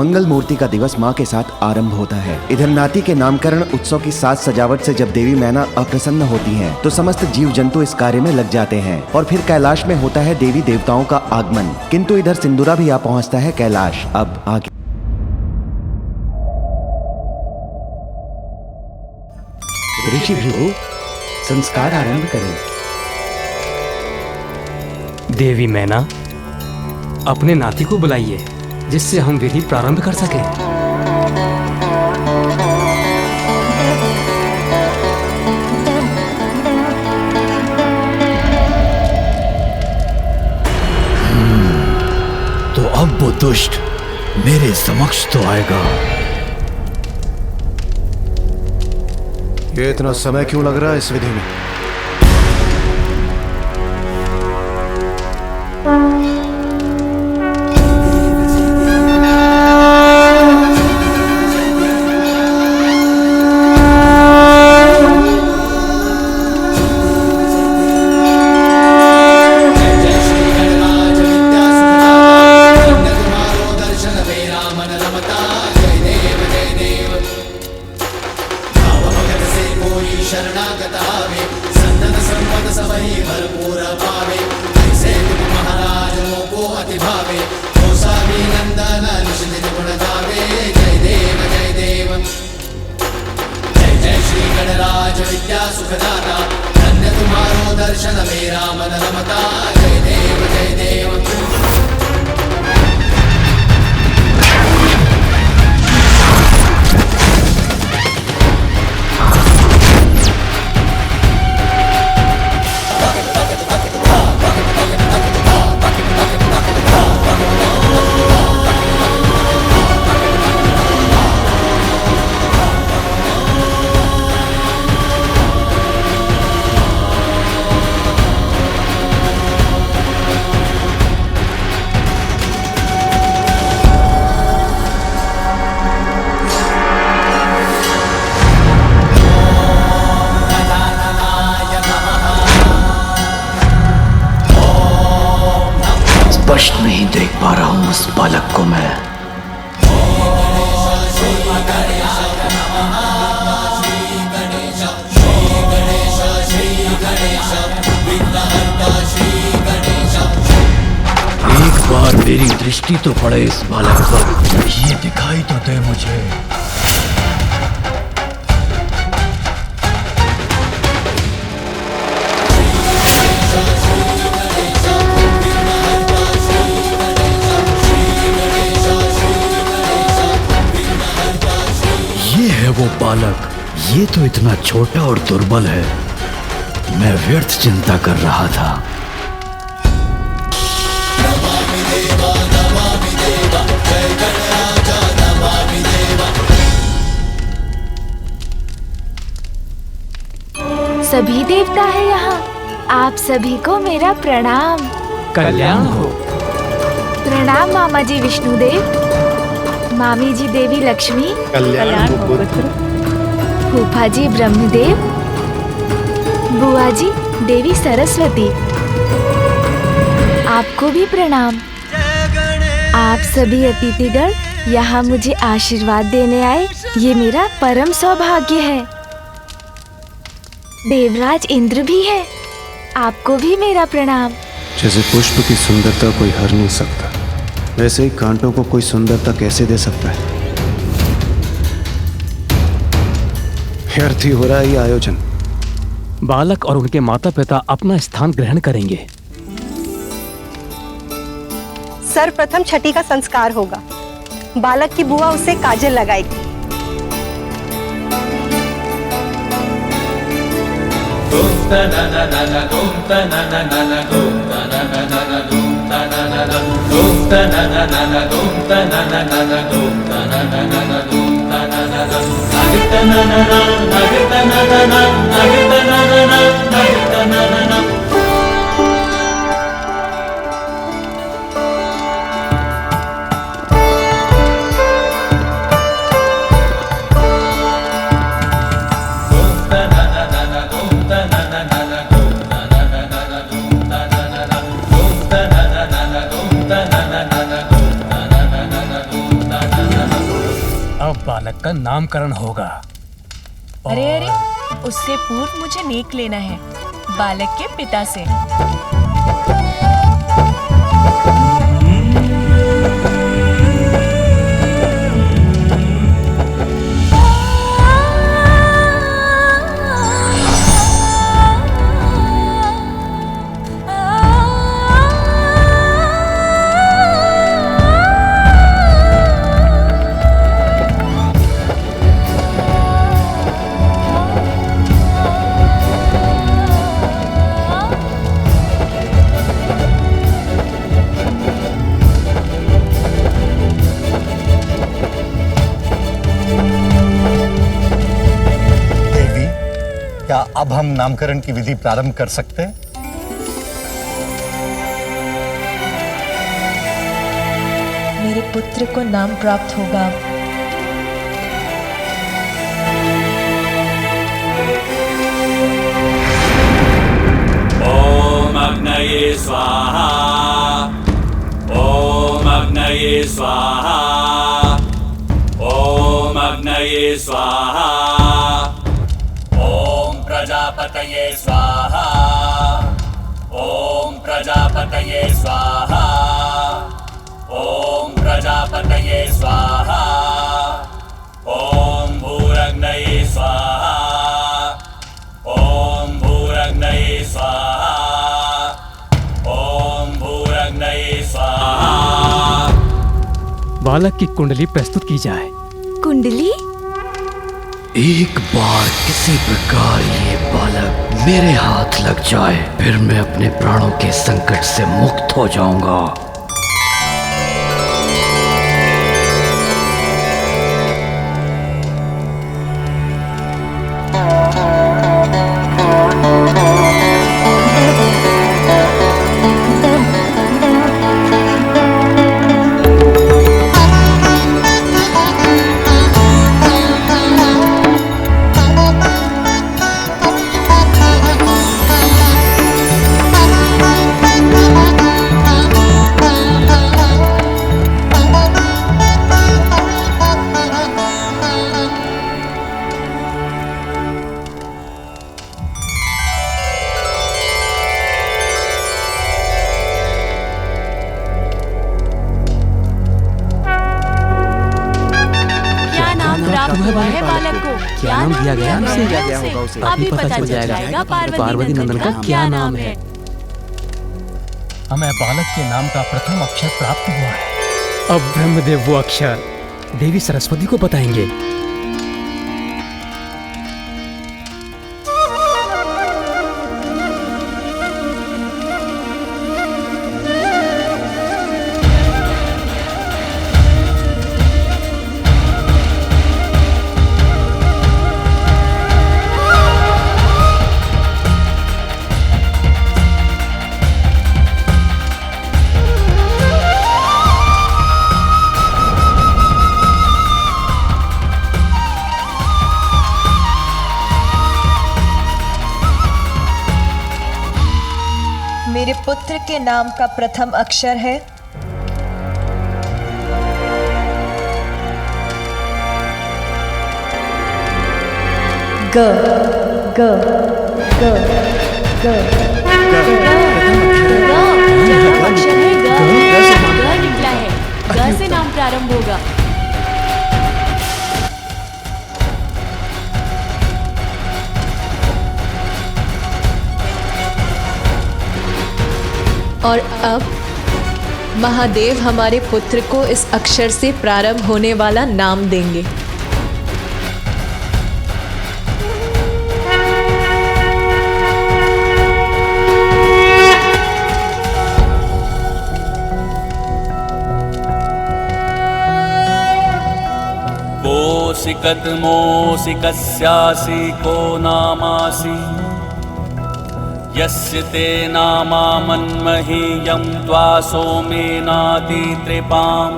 मंगल मूर्ति का दिवस मां के साथ आरंभ होता है। इधर नाती के नामकरण उत्सव की साज सजावट से जब देवी मैना अप्रसन्न होती हैं, तो समस्त जीव जंतु इस कार्य में लग जाते हैं और फिर कैलाश में होता है देवी देवताओं का आगमन। किंतु इधर सिंदूरा भी आ पहुंचता है कैलाश। अब आगे ऋषि भृगु संस्कार आरंभ करें। देवी मैना, अपने नाती को बुलाइए जिससे हम विधि प्रारंभ कर सकें। तो अब वो दुष्ट मेरे समक्ष तो आएगा। ये इतना समय क्यों लग रहा है इस विधि में? स्पष्ट नहीं देख पा रहा हूं उस बालक को मैं। एक बार मेरी दृष्टि तो पड़े इस बालक पर, ये दिखाई तो दे मुझे। वो बालक, ये तो इतना छोटा और दुर्बल है। मैं व्यर्थ चिंता कर रहा था। सभी देवता है यहाँ, आप सभी को मेरा प्रणाम। कल्याण हो। प्रणाम मामा जी विष्णुदेव, मामी जी देवी लक्ष्मी, कल्याण हो पुत्र। फूफा जी ब्रह्मदेव, बुआ जी देवी सरस्वती, आपको भी प्रणाम। आप सभी अतिथिगण यहाँ मुझे आशीर्वाद देने आए, ये मेरा परम सौभाग्य है। देवराज इंद्र भी है, आपको भी मेरा प्रणाम। जैसे पुष्प की सुंदरता कोई हर नहीं सकता, वैसे ही कांटों को कोई सुंदरता कैसे दे सकता है? व्यर्थ ही हो रहा है ये आयोजन। बालक और उनके माता पिता अपना स्थान ग्रहण करेंगे। सर्वप्रथम छठी का संस्कार होगा। बालक की बुआ उसे काजल लगाएगी। का नामकरण होगा। अरे अरे, उससे पूर्व मुझे नेक लेना है बालक के पिता से। क्या अब हम नामकरण की विधि प्रारंभ कर सकते हैं? मेरे पुत्र को नाम प्राप्त होगा। ओम अग्नये स्वाहा, ओम अग्नये स्वाहा, ओम अग्नये स्वाहा, प्रजापतये स्वाहा, ओम प्रजापतये स्वाहा, ओम प्रजापतये स्वाहा, ओम भूरग्नये स्वाहा, ओम भूरग्नये स्वाहा, ओम भूरग्नये स्वाहा। बालक की कुंडली प्रस्तुत की जाए। कुंडली? एक बार किसी प्रकार ये बालक मेरे हाथ लग जाए, फिर मैं अपने प्राणों के संकट से मुक्त हो जाऊंगा। क्या नाम दिया गया उसे? अभी पता चल जाएगा पार्वती नंदन का क्या नाम है। हमें बालक के नाम का प्रथम अक्षर प्राप्त हुआ है। अब ब्रह्मदेव वो अक्षर देवी सरस्वती को बताएंगे। मेरे पुत्र के नाम का प्रथम अक्षर है ग। ग ग ग अक्षर है ग निकला है। ग से नाम प्रारंभ होगा। और अब महादेव हमारे पुत्र को इस अक्षर से प्रारंभ होने वाला नाम देंगे। कोसि कतमोसि कस्यासि को नामासि यस्य ते नामा मन्महीयं त्वा सोमेनाति त्रिपाम्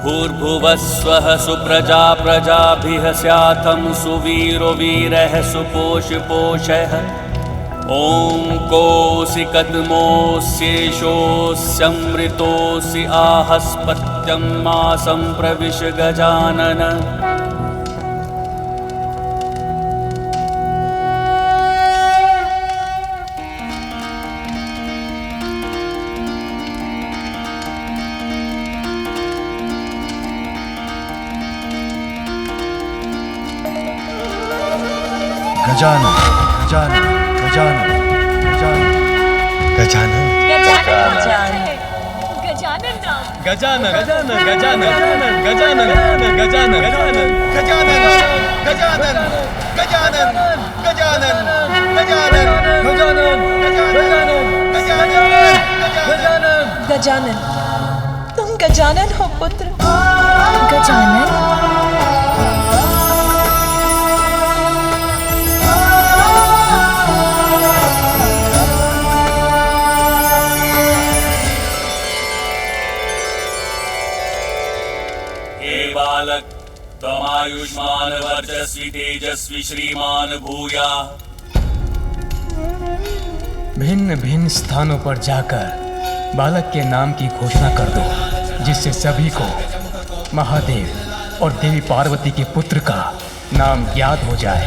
भूर्भुवस्वः सुप्रजा प्रजाभिः स्यातं सुवीरो वीरः सुपोषपोषः ॐ कोसि कतमोऽस्येषोऽस्यमृतोऽसि आहस्पत्य सत्यं मासं प्रविश गजानन। गजानन गजानन गजानन गजानन गजानन गजानन गजानन गजानन गजानन गजानन गजानन गजानन गजानन गजानन, तुम गजानन हो पुत्र। गजानन? बालक त्वमायुष्मान वर्चस्वी तेजस्वी श्रीमान भूया। भिन्न भिन्न स्थानों पर जाकर बालक के नाम की घोषणा कर दो, जिससे सभी को महादेव और देवी पार्वती के पुत्र का नाम याद हो जाए।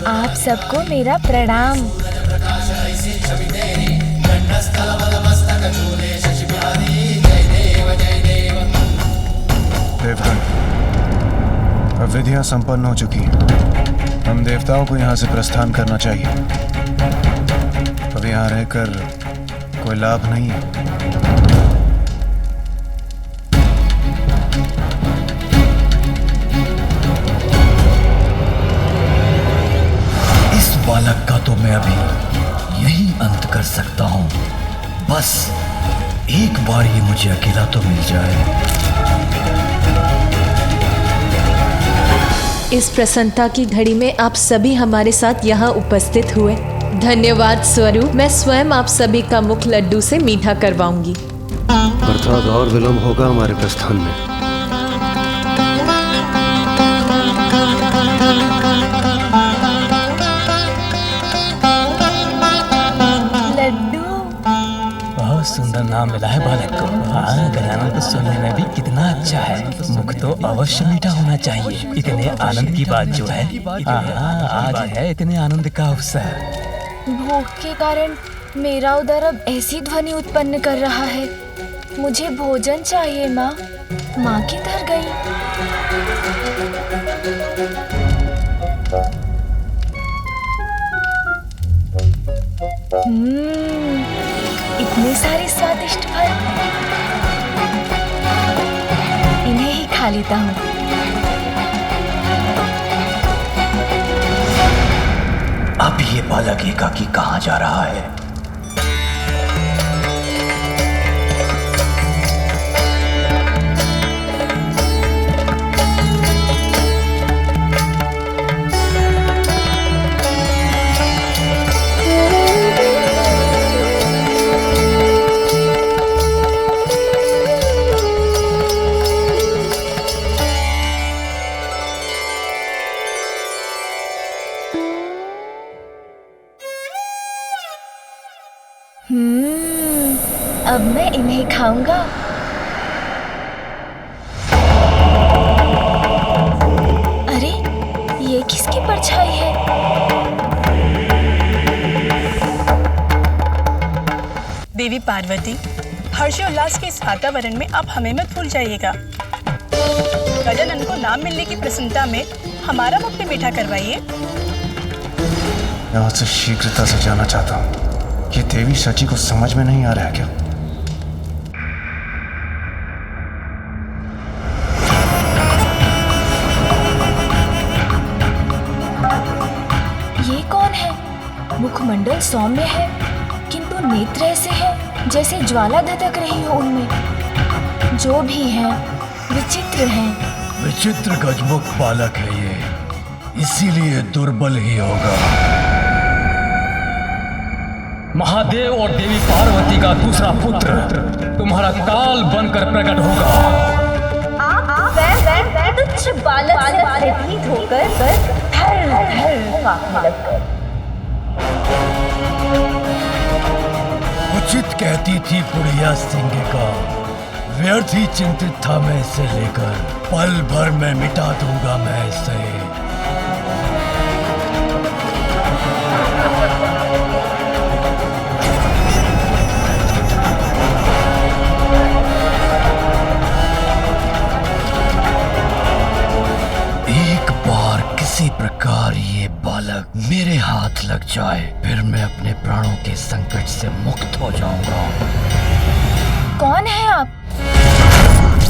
आप सबको मेरा प्रणाम। देवगण, अब विधियां संपन्न हो चुकी हैं। हम देवताओं को यहाँ से प्रस्थान करना चाहिए। अब यहाँ रहकर कोई लाभ नहीं है। बालक का तो मैं अभी यही अंत कर सकता हूँ। बस एक बार ये मुझे अकेला तो मिल जाए। इस प्रसन्नता की घड़ी में आप सभी हमारे साथ यहाँ उपस्थित हुए, धन्यवाद स्वरूप मैं स्वयं आप सभी का मुख लड्डू से मीठा करवाऊंगी। अर्थात और विलंब होगा हमारे प्रस्थान में। बहुत सुंदर नाम मिला है बालक को। हाँ, गजानन को सुनने में भी कितना अच्छा है। मुख तो अवश्य मीठा होना चाहिए। इतने आनंद की बात जो है, आज है इतने आनंद का अवसर। भूख के कारण मेरा उदर अब ऐसी ध्वनि उत्पन्न कर रहा है। मुझे भोजन चाहिए माँ। माँ किधर गई? इतने सारे स्वादिष्ट फल, इन्हें ही खा लेता हूँ। अब ये बालक एकाकी कहाँ जा रहा है? अब मैं इन्हें खाऊंगा। अरे, ये किसकी परछाई है? देवी पार्वती, हर्षोल्लास के इस वातावरण में आप हमें मत भूल जाइएगा। गजानन को नाम मिलने की प्रसन्नता में हमारा मुख भी मीठा करवाइए। यहाँ से शीघ्रता से जाना चाहता हूँ। ये देवी सची को समझ में नहीं आ रहा है क्या? ये कौन है? मुखमंडल सौम्य है, किंतु नेत्र ऐसे है जैसे ज्वाला धधक रही हो उनमें। जो भी है विचित्र हैं। विचित्र गजमुख बालक है ये, इसीलिए दुर्बल ही होगा। महादेव और देवी पार्वती का दूसरा पुत्र तुम्हारा काल बनकर प्रकट होगा। आप तुच्छ बालक से भयभीत होकर कांपने लगकर। उचित कहती थी बुढ़िया सिंह का, व्यर्थ ही चिंतित था मैं इसे लेकर, पल भर में मिटा दूंगा मैं इसे। एक बार किसी प्रकार ये बालक मेरे हाथ लग जाए, फिर मैं अपने प्राणों के संकट से मुक्त हो जाऊंगा। कौन है आप?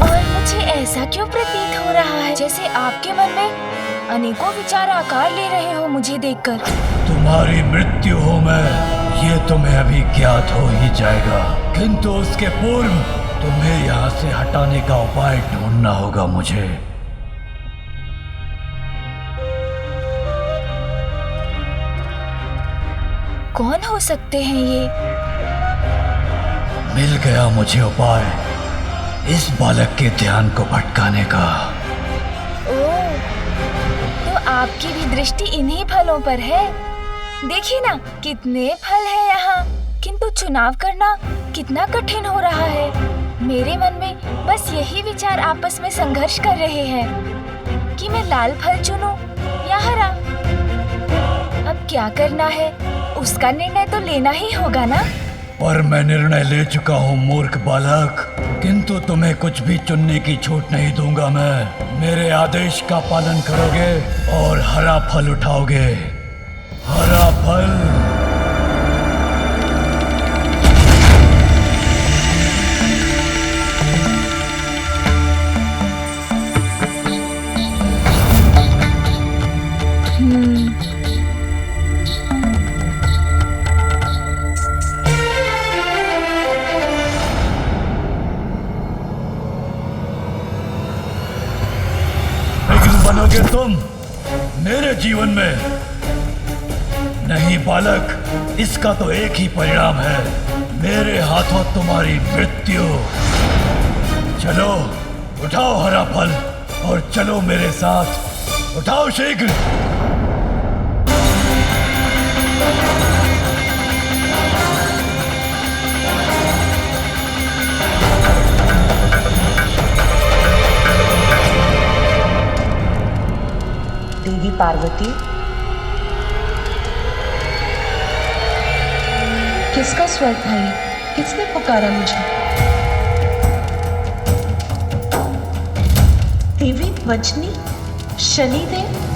और मुझे ऐसा क्यों प्रतीत हो रहा है जैसे आपके मन में अनेकों विचार आकार ले रहे हो मुझे देखकर। तुम्हारी मृत्यु हो मैं, ये तुम्हें अभी ज्ञात हो ही जाएगा, किंतु उसके पूर्व तुम्हें यहाँ से हटाने का उपाय ढूंढना होगा मुझे। कौन हो सकते हैं ये? मिल गया मुझे उपाय इस बालक के ध्यान को भटकाने का। ओह, तो आपकी भी दृष्टि इन्हीं फलों पर है। देखिए ना कितने फल है यहाँ, किंतु चुनाव करना कितना कठिन हो रहा है। मेरे मन में बस यही विचार आपस में संघर्ष कर रहे हैं कि मैं लाल फल चुनूं या हरा। अब क्या करना है उसका निर्णय तो लेना ही होगा ना। पर मैं निर्णय ले चुका हूँ मूर्ख बालक, किंतु तुम्हें कुछ भी चुनने की छूट नहीं दूंगा मैं। मेरे आदेश का पालन करोगे और हरा फल उठाओगे। हरा फल। बनोगे तुम मेरे जीवन में। नहीं बालक, इसका तो एक ही परिणाम है, मेरे हाथों तुम्हारी मृत्यु। चलो उठाओ हरा फल और चलो मेरे साथ। उठाओ शीघ्र। देवी पार्वती, किसका स्वर था ये? किसने पुकारा मुझे? देवी वजनी, शनिदेव।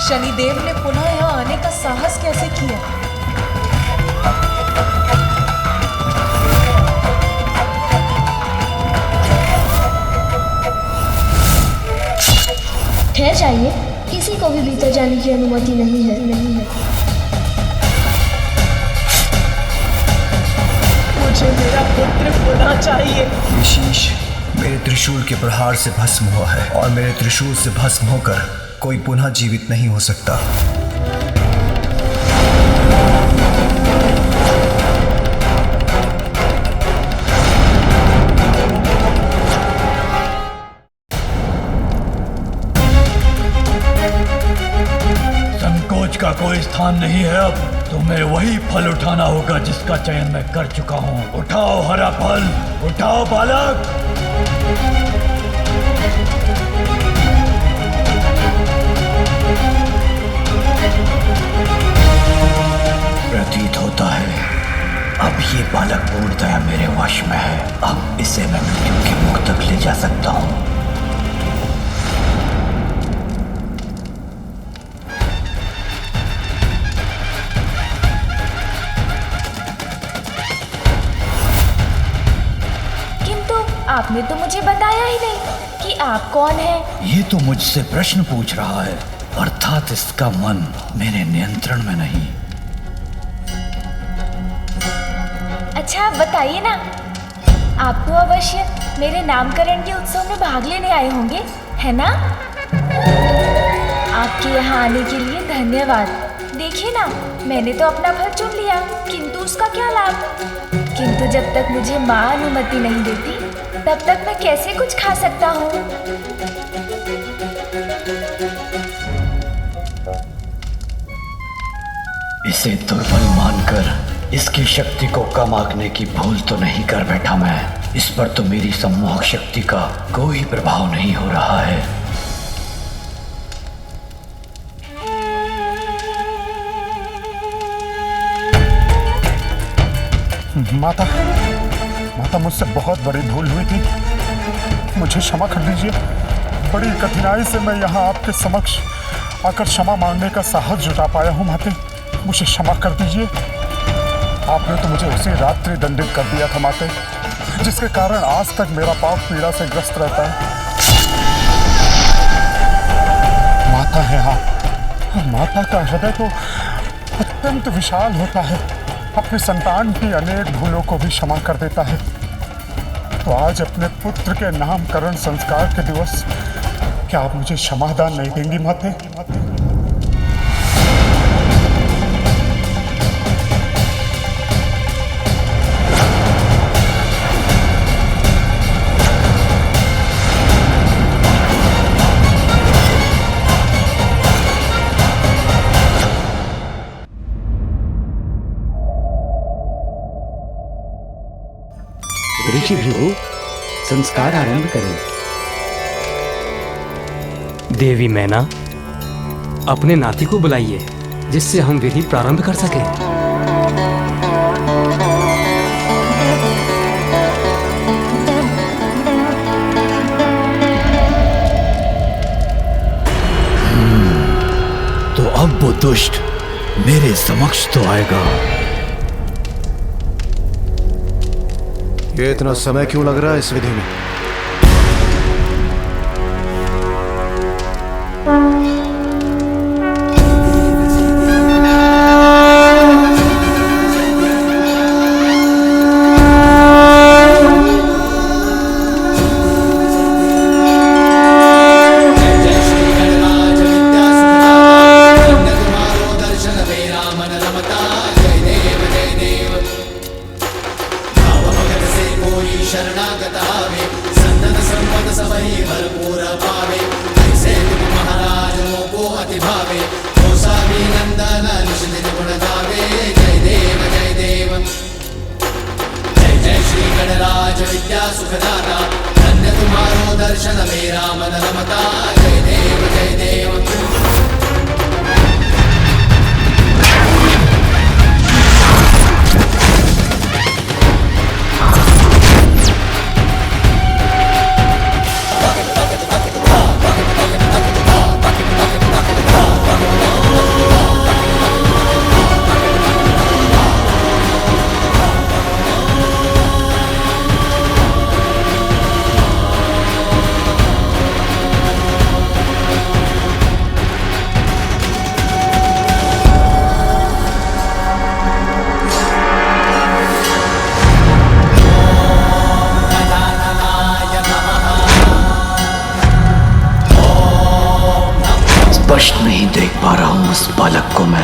शनिदेव ने पुनः यहाँ आने का साहस कैसे किया? ठहर जाइए, किसी को भी भीतर जाने की अनुमति नहीं है। मुझे मेरा पुत्र पुनः चाहिए। विशेष मेरे त्रिशूल के प्रहार से भस्म हुआ है और मेरे त्रिशूल से भस्म होकर कोई पुनः जीवित नहीं हो सकता। संकोच का कोई स्थान नहीं है। अब तुम्हें वही फल उठाना होगा जिसका चयन मैं कर चुका हूँ। उठाओ हरा फल, उठाओ बालक। प्रतीत होता है अब ये बालक पूर्णतया मेरे वश में है। अब इसे मैं मृत्यु के मुख तक ले जा सकता हूँ। किंतु आपने तो मुझे बताया ही नहीं कि आप कौन हैं। ये तो मुझसे प्रश्न पूछ रहा है। अर्थात इसका मन मेरे नियंत्रण में नहीं। अच्छा बताइए ना, आप तो अवश्य मेरे नामकरण के उत्सव में भाग लेने आए होंगे, है ना? आपके यहाँ आने के लिए धन्यवाद। देखिए ना, मैंने तो अपना फल चुन लिया, किंतु उसका क्या लाभ? किंतु जब तक मुझे माँ अनुमति नहीं देती, तब तक मैं कैसे कुछ खा सकता हूँ? इसे दुर्बल मानकर इसकी शक्ति को कम आंकने की भूल तो नहीं कर बैठा मैं। इस पर तो मेरी सम्मोहक शक्ति का कोई प्रभाव नहीं हो रहा है। माता मुझसे बहुत बड़ी भूल हुई थी, मुझे क्षमा कर दीजिए। बड़ी कठिनाई से मैं यहाँ आपके समक्ष आकर क्षमा मांगने का साहस जुटा पाया हूँ। माते, मुझे क्षमा कर दीजिए। आपने तो मुझे उसी रात्रि दंडित कर दिया था माते, जिसके कारण आज तक मेरा पाप पीड़ा से ग्रस्त रहता है। माता है आप, माता का हृदय तो अत्यंत विशाल होता है, अपनी संतान की अनेक भूलों को भी क्षमा कर देता है। तो आज अपने पुत्र के नामकरण संस्कार के दिवस क्या आप मुझे क्षमादान नहीं देंगी माते? ऋषि भृगु, संस्कार आरंभ करें। देवी मैना, अपने नाती को बुलाइए, जिससे हम विधि प्रारंभ कर सकें। तो अब वो दुष्ट मेरे समक्ष तो आएगा। ये इतना समय क्यों लग रहा है इस विधि में? स्पष्ट नहीं देख पा रहा हूं उस बालक को मैं।